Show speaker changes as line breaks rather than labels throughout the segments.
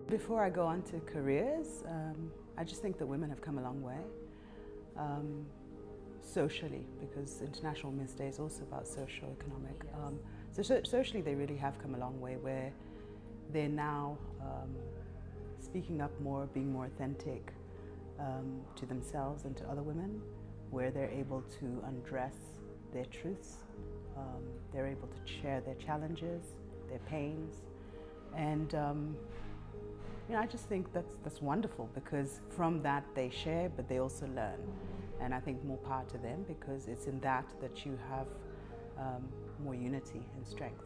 Before I go on to careers, I just think that women have come a long way socially, because International Women's Day is also about socio-economic. Socially they really have come a long way, where they're now speaking up more, being more authentic to themselves and to other women, where they're able to undress their truths, they're able to share their challenges, their pains, and I just think that's wonderful, because from that they share, but they also learn. And I think more power to them, because it's in that you have more unity and strength.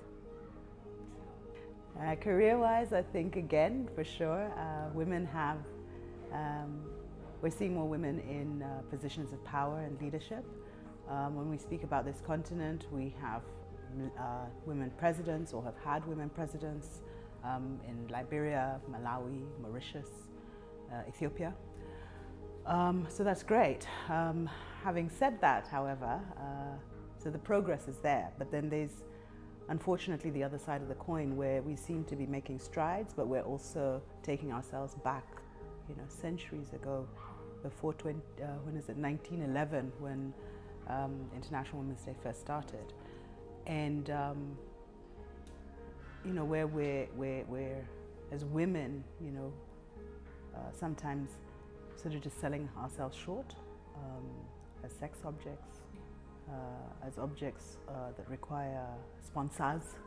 Career-wise, I think again, for sure, women have, we're seeing more women in positions of power and leadership. When we speak about this continent, we have women presidents, or have had women presidents, in Liberia, Malawi, Mauritius, Ethiopia. So that's great. Having said that, however, so the progress is there, but then there's unfortunately the other side of the coin, where we seem to be making strides, but we're also taking ourselves back, centuries ago, before 1911, when International Women's Day first started. And where we're as women, sometimes sort of just selling ourselves short as sex objects, as objects that require sponsors,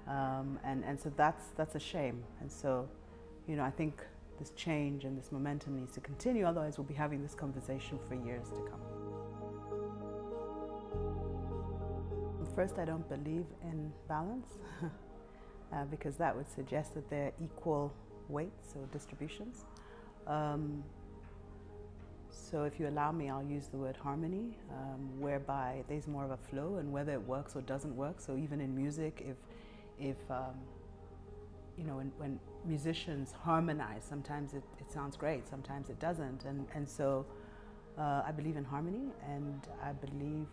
and so that's a shame. And so, I think this change and this momentum needs to continue. Otherwise, we'll be having this conversation for years to come. First, I don't believe in balance. Because that would suggest that they're equal weights or distributions. So if you allow me, I'll use the word harmony, whereby there's more of a flow, and whether it works or doesn't work. So even in music, if when musicians harmonize, sometimes it sounds great, sometimes it doesn't. And so I believe in harmony, and I believe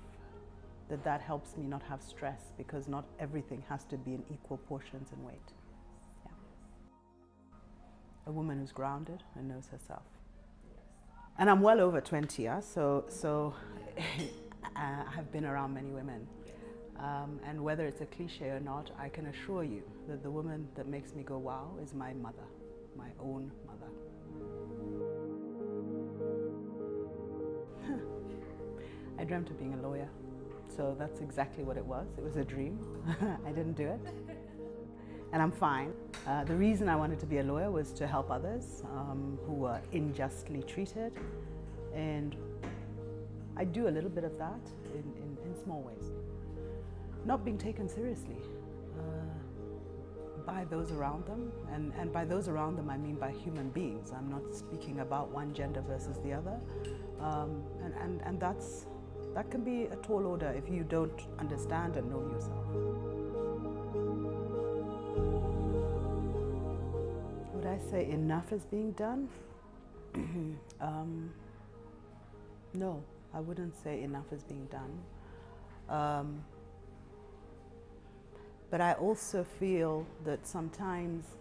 that helps me not have stress, because not everything has to be in equal portions and weight. Yeah. A woman who's grounded and knows herself. And I'm well over 20, yeah? So I have been around many women. And whether it's a cliche or not, I can assure you that the woman that makes me go wow is my mother, my own mother. I dreamt of being a lawyer. So that's exactly what it was. It was a dream. I didn't do it. And I'm fine. The reason I wanted to be a lawyer was to help others who were unjustly treated. And I do a little bit of that in small ways. Not being taken seriously by those around them. And by those around them, I mean by human beings. I'm not speaking about one gender versus the other. And that can be a tall order if you don't understand and know yourself. Would I say enough is being done? No, I wouldn't say enough is being done. But I also feel that sometimes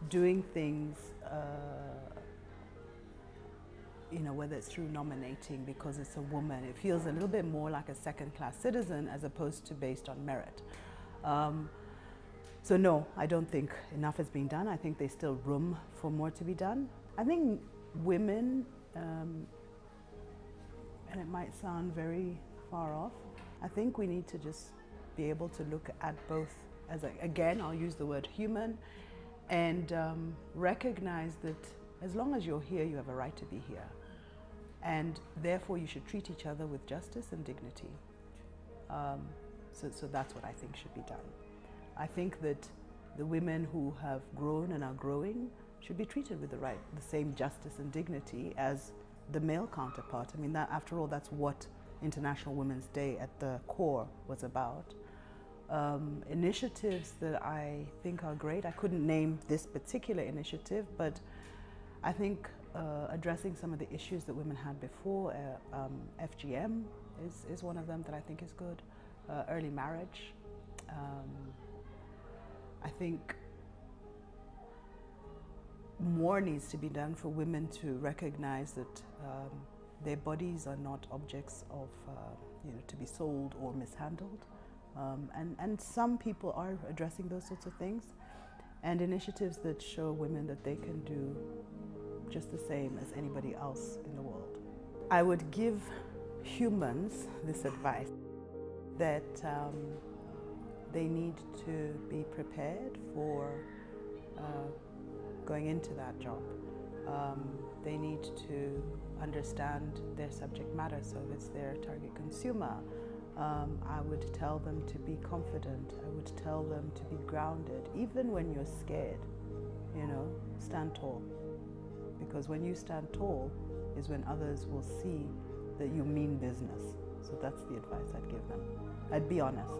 doing things whether it's through nominating because it's a woman, it feels a little bit more like a second-class citizen as opposed to based on merit. So no, I don't think enough is being done. I think there's still room for more to be done. I think women, and it might sound very far off, I think we need to just be able to look at both as, again, I'll use the word human, and recognize that as long as you're here, you have a right to be here. And therefore, you should treat each other with justice and dignity. So that's what I think should be done. I think that the women who have grown and are growing should be treated with the same justice and dignity as the male counterpart. I mean, that, after all, that's what International Women's Day at the core was about. Initiatives that I think are great, I couldn't name this particular initiative, but I think addressing some of the issues that women had before, FGM is one of them that I think is good. Early marriage. I think more needs to be done for women to recognize that their bodies are not objects of, to be sold or mishandled. And some people are addressing those sorts of things, and initiatives that show women that they can do just the same as anybody else in the world. I would give humans this advice, that they need to be prepared for going into that job. They need to understand their subject matter, so if it's their target consumer, I would tell them to be confident. I would tell them to be grounded. Even when you're scared, stand tall. Because when you stand tall is when others will see that you mean business. So that's the advice I'd give them. I'd be honest.